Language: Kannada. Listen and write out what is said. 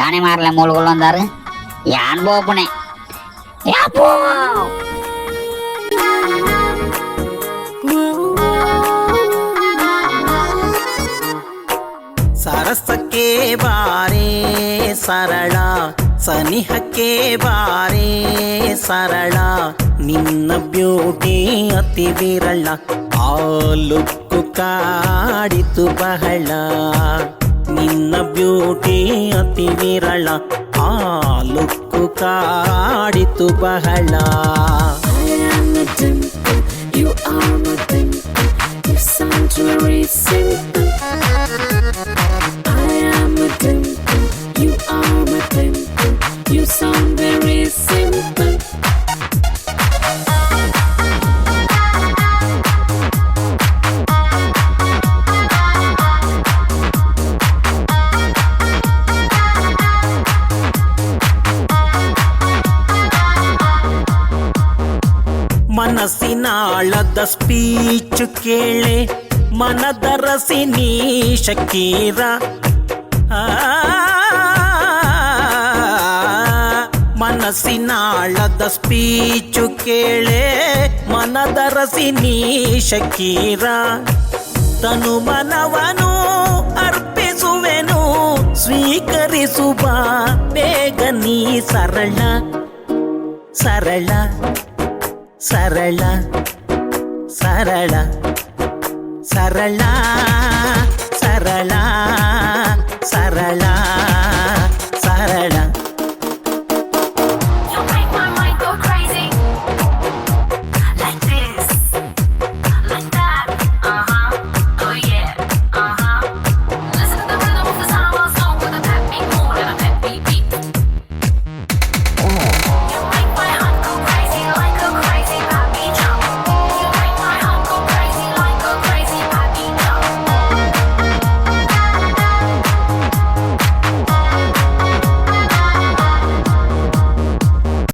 ಪಾನಿ ಮಾರ್ಲೆ ಮೂಳುಗಳು ಅಂದಾರ ಯಾನ್ ಬೋಪಣೆ ಯಾಪೋ ಸರಸಕ್ಕೆ ಬಾರೇ ಸರಳ ಸನಿಹಕ್ಕೆ ಬಾರೇ ಸರಳ ನಿನ್ನ ಬ್ಯೂಟಿ ಅತಿ ವಿರಳ ಆ ಲುಕ್ಕು ಕಾಡಿತು ಬಹಳ ನಿನ್ನ ಬ್ಯೂಟಿ ಅತಿ ವಿರಳ ಆ ಲುಕ್ಕು ಕಾಡಿತು ಬಹಳ You are my dimple. You sound very simple. I am a dimple. You are my dimple. You sound very simple. ಮನಸ್ಸಿನಾಳದ ಸ್ಪೀಚ್ ಕೇಳೆ ಮನದರಸಿ ನೀ ಶಕೀರ ಮನಸ್ಸಿನಾಳದ ಸ್ಪೀಚು ಕೇಳೆ ಮನದರಸಿ ನೀ ಶಕೀರ ತನು ಮನವನು ಅರ್ಪಿಸುವೆನು ಸ್ವೀಕರಿಸುವ ಬೇಗ ನೀ ಸರಳ ಸರಳ ಸರಳ ಸರಳ ಸರಳ ಸರಳ